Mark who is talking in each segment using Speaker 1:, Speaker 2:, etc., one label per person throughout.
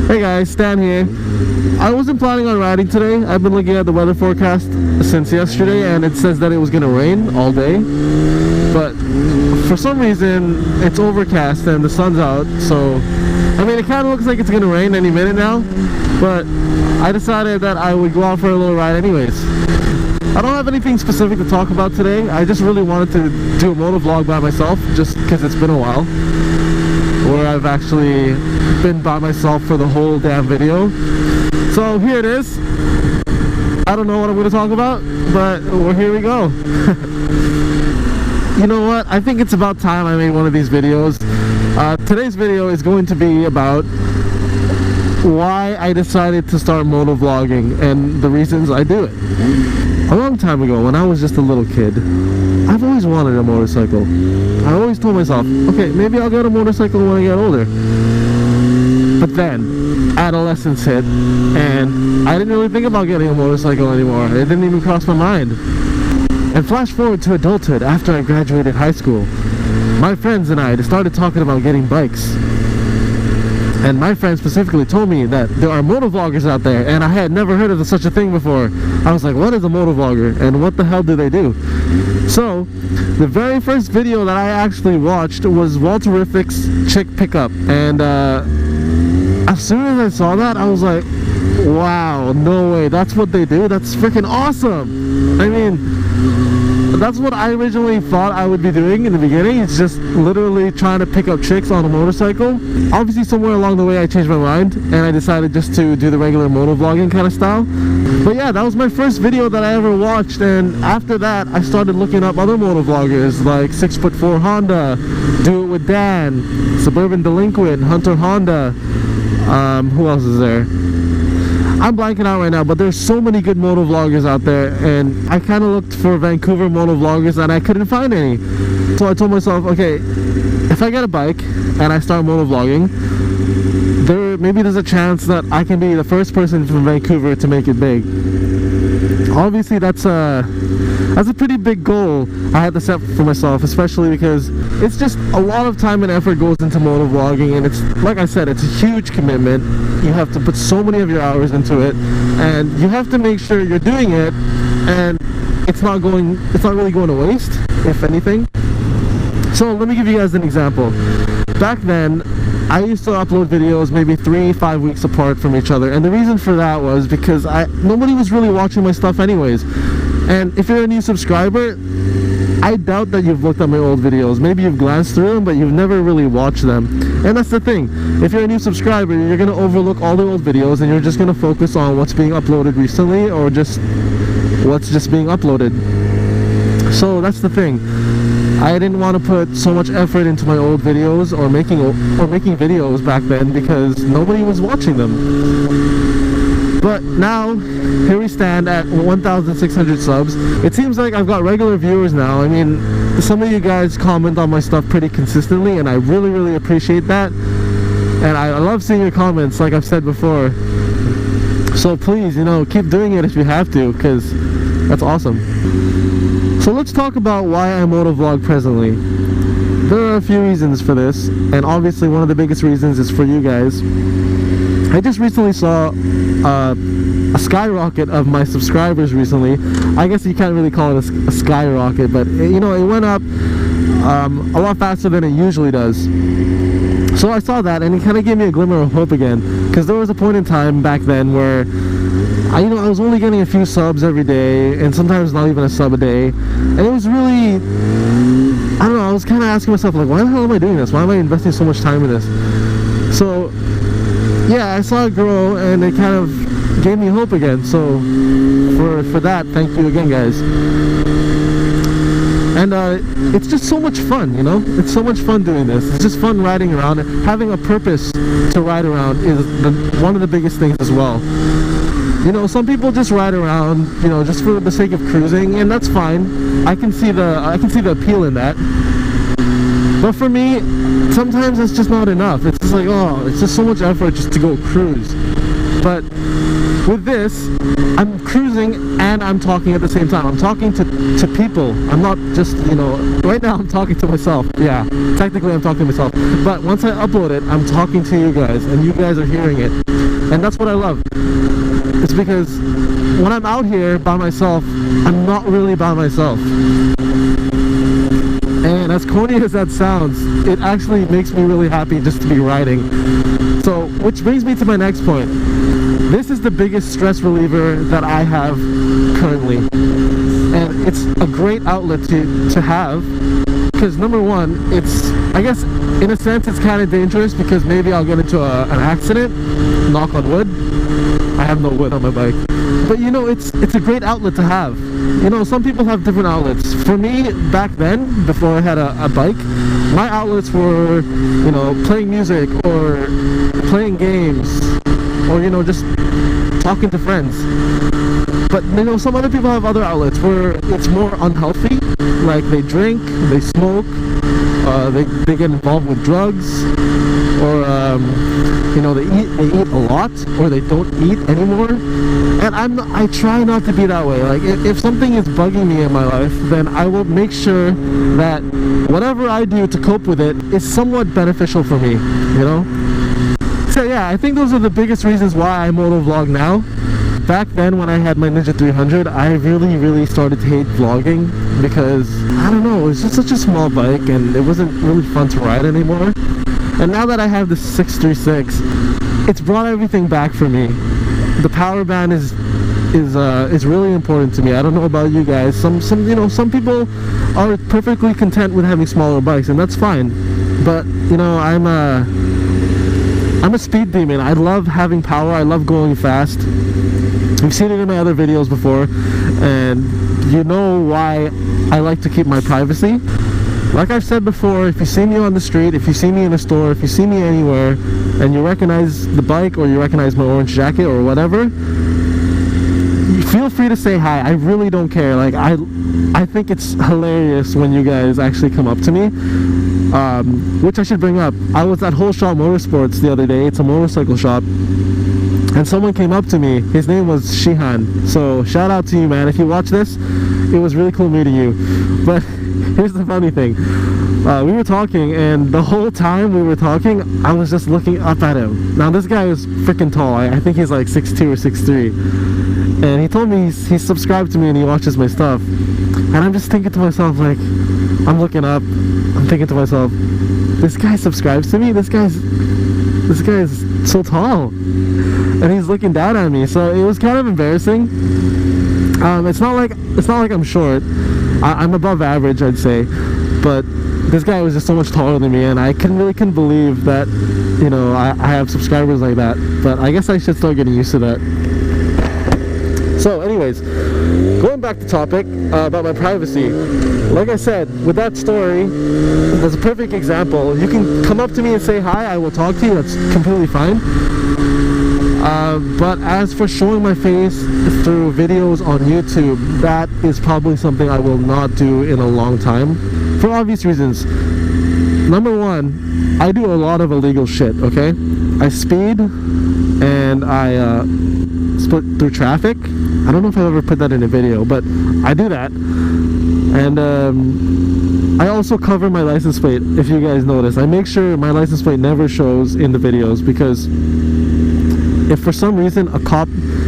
Speaker 1: Hey guys, Stan here. I wasn't planning on riding today. I've been looking at the weather forecast since yesterday and it says that it was gonna rain all day. But for some reason, it's overcast and the sun's out, so I mean, it kind of looks like it's gonna rain any minute now, but I decided that I would go out for a little ride anyways. I don't have anything specific to talk about today. I just really wanted to do a motovlog by myself, just because it's been a while where I've actually been by myself for the whole damn video. So here it is. I don't know what I'm going to talk about, but well, here we go. You know what? I think it's about time I made one of these videos. Today's video is going to be about why I decided to start motovlogging and the reasons I do it. A long time ago, when I was just a little kid, I've always wanted a motorcycle. I always told myself, okay, maybe I'll get a motorcycle when I get older. But then, adolescence hit, and I didn't really think about getting a motorcycle anymore. It didn't even cross my mind. And flash forward to adulthood, after I graduated high school, my friends and I started talking about getting bikes. And my friend specifically told me that there are motovloggers out there, and I had never heard of such a thing before. I was like, what is a motovlogger, and what the hell do they do? So, the very first video that I actually watched was Walterific's Chick Pickup, and as soon as I saw that, I was like, wow, no way, that's what they do? That's freaking awesome! I mean, that's what I originally thought I would be doing in the beginning. It's just literally trying to pick up chicks on a motorcycle. Obviously somewhere along the way I changed my mind and I decided just to do the regular motovlogging kind of style. But yeah, that was my first video that I ever watched, and after that I started looking up other motovloggers like 6'4" Honda, Do It With Dan, Suburban Delinquent, Hunter Honda, who else is there? I'm blanking out right now, but there's so many good motovloggers out there, and I kind of looked for Vancouver motovloggers and I couldn't find any. So I told myself, okay, if I get a bike and I start motovlogging, maybe there's a chance that I can be the first person from Vancouver to make it big. Obviously that's a pretty big goal I had to set for myself, especially because it's just a lot of time and effort goes into motovlogging, and it's, like I said, it's a huge commitment. You have to put so many of your hours into it, and you have to make sure you're doing it and it's not really going to waste, if anything. So let me give you guys an example. Back then I used to upload videos maybe 3-5 weeks apart from each other, and the reason for that was because nobody was really watching my stuff anyways. And if you're a new subscriber, I doubt that you've looked at my old videos. Maybe you've glanced through them, but you've never really watched them. And that's the thing. If you're a new subscriber, you're going to overlook all the old videos and you're just going to focus on what's being uploaded recently or just what's just being uploaded. So that's the thing. I didn't want to put so much effort into my old videos or making videos back then because nobody was watching them. But now, here we stand at 1,600 subs. It seems like I've got regular viewers now. I mean, some of you guys comment on my stuff pretty consistently, and I really, really appreciate that. And I love seeing your comments, like I've said before. So please, keep doing it if you have to, because that's awesome. So let's talk about why I motovlog presently. There are a few reasons for this, and obviously one of the biggest reasons is for you guys. I just recently saw a skyrocket of my subscribers recently. I guess you can't really call it a skyrocket, but it went up a lot faster than it usually does. So I saw that and it kind of gave me a glimmer of hope again, because there was a point in time back then where I was only getting a few subs every day, and sometimes not even a sub a day, and it was really, I don't know, I was kind of asking myself, like, why the hell am I doing this? Why am I investing so much time in this? So yeah, I saw it grow and it kind of gave me hope again. So for that, thank you again, guys. And it's just so much fun, it's so much fun doing this. It's just fun riding around. Having a purpose to ride around is one of the biggest things as well. Some people just ride around, just for the sake of cruising, and that's fine. I can see the appeal in that. But for me, sometimes it's just not enough. It's just like, oh, it's just so much effort just to go cruise. But with this, I'm cruising and I'm talking at the same time. I'm talking to people. I'm not just, you know, right now I'm talking to myself. Yeah, technically I'm talking to myself. But once I upload it, I'm talking to you guys and you guys are hearing it. And that's what I love. It's because when I'm out here by myself, I'm not really by myself. And as corny as that sounds, it actually makes me really happy just to be riding. So, which brings me to my next point. This is the biggest stress reliever that I have currently. And it's a great outlet to have. Because number one, it's, I guess, in a sense, it's kind of dangerous because maybe I'll get into an accident. Knock on wood. I have no wood on my bike. But you know, it's a great outlet to have. You know, some people have different outlets. For me, back then, before I had a bike, my outlets were, you know, playing music or playing games or, you know, just talking to friends. But, you know, some other people have other outlets where it's more unhealthy. Like they drink, they smoke, they get involved with drugs, or you know, they eat a lot, or they don't eat anymore. And I try not to be that way. Like if something is bugging me in my life, then I will make sure that whatever I do to cope with it is somewhat beneficial for me, you know? So yeah, I think those are the biggest reasons why I motovlog now. Back then when I had my Ninja 300, I really started to hate vlogging because, I don't know, it was just such a small bike and it wasn't really fun to ride anymore. And now that I have the 636, it's brought everything back for me. The power band is really important to me. I don't know about you guys. Some you know, some people are perfectly content with having smaller bikes, and that's fine. But you know, I'm a speed demon. I love having power. I love going fast. You've seen it in my other videos before, and you know why I like to keep my privacy. Like I've said before, if you see me on the street, if you see me in a store, if you see me anywhere, and you recognize the bike or you recognize my orange jacket or whatever, feel free to say hi. I really don't care. Like I think it's hilarious when you guys actually come up to me. Which I should bring up. I was at Whole Shot Motorsports the other day. It's a motorcycle shop. And someone came up to me. His name was Shihan. So shout out to you, man. If you watch this, it was really cool meeting you. But here's the funny thing. We were talking, and the whole time we were talking, I was just looking up at him. Now this guy is freaking tall. I think he's like 6'2 or 6'3. And he told me he's subscribed to me and he watches my stuff. And I'm just thinking to myself, like, I'm looking up, I'm thinking to myself, this guy subscribes to me? This guy is so tall. And he's looking down at me, so it was kind of embarrassing. It's not like I'm short. I'm above average, I'd say, but this guy was just so much taller than me, and I couldn't believe that, you know, I have subscribers like that. But I guess I should start getting used to that. So anyways, going back to topic about my privacy. Like I said, with that story, there's a perfect example. You can come up to me and say hi, I will talk to you, that's completely fine. But as for showing my face through videos on YouTube, that is probably something I will not do in a long time, for obvious reasons. Number one, I do a lot of illegal shit, okay? I speed, and I split through traffic. I don't know if I've ever put that in a video, but I do that. And I also cover my license plate, if you guys notice. I make sure my license plate never shows in the videos, because if for some reason a cop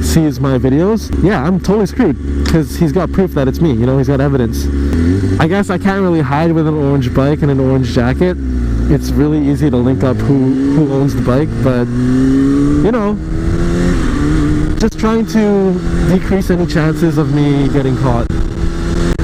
Speaker 1: sees my videos, yeah, I'm totally screwed, because he's got proof that it's me, you know, he's got evidence. I guess I can't really hide with an orange bike and an orange jacket. It's really easy to link up who owns the bike, but, you know, just trying to decrease any chances of me getting caught.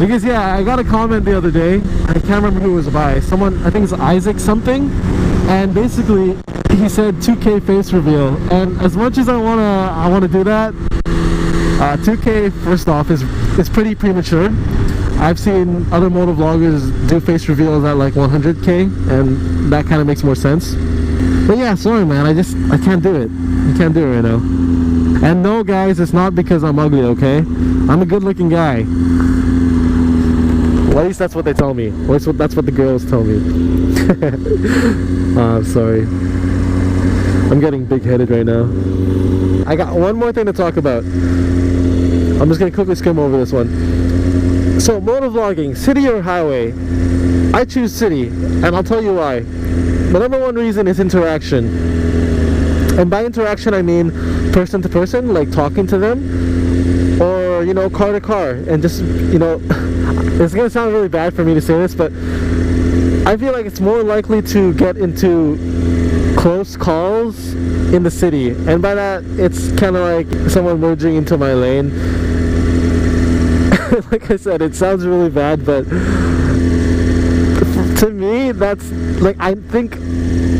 Speaker 1: Because yeah, I got a comment the other day, I can't remember who it was by, someone, I think it's Isaac something, and basically he said 2K face reveal, and as much as I wanna do that, 2K first off is pretty premature. I've seen other motovloggers do face reveals at like 100K, and that kind of makes more sense. But yeah, sorry man, I can't do it. I can't do it right now. And no guys, it's not because I'm ugly, okay? I'm a good looking guy. Well, at least that's what they tell me. At least that's what the girls tell me. Sorry. I'm getting big-headed right now. I got one more thing to talk about. I'm just gonna quickly skim over this one. So, motovlogging, city or highway? I choose city, and I'll tell you why. The number one reason is interaction. And by interaction, I mean person to person, like talking to them, or, you know, car to car, and just, you know, it's gonna sound really bad for me to say this, but I feel like it's more likely to get into close calls in the city, and by that, it's kind of like someone merging into my lane. Like I said, it sounds really bad, but to me, that's like, I think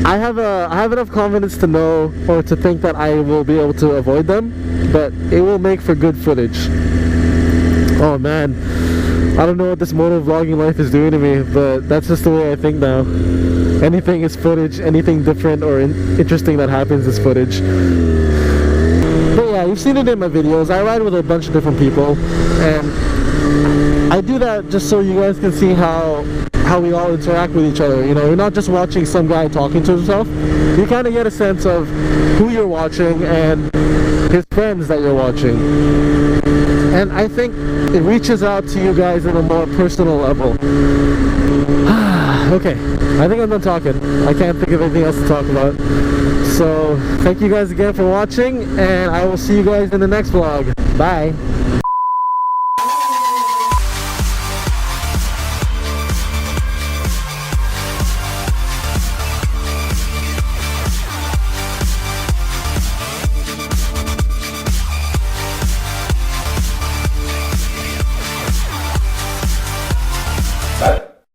Speaker 1: I have enough confidence to know or to think that I will be able to avoid them, but it will make for good footage. Oh man, I don't know what this motovlogging life is doing to me, but that's just the way I think now. Anything is footage, anything different or interesting that happens is footage. But yeah, you've seen it in my videos. I ride with a bunch of different people, and I do that just so you guys can see how we all interact with each other. You know, you're not just watching some guy talking to himself. You kind of get a sense of who you're watching and his friends that you're watching. And I think it reaches out to you guys on a more personal level. Okay, I think I'm done talking. I can't think of anything else to talk about. So, thank you guys again for watching, and I will see you guys in the next vlog. Bye!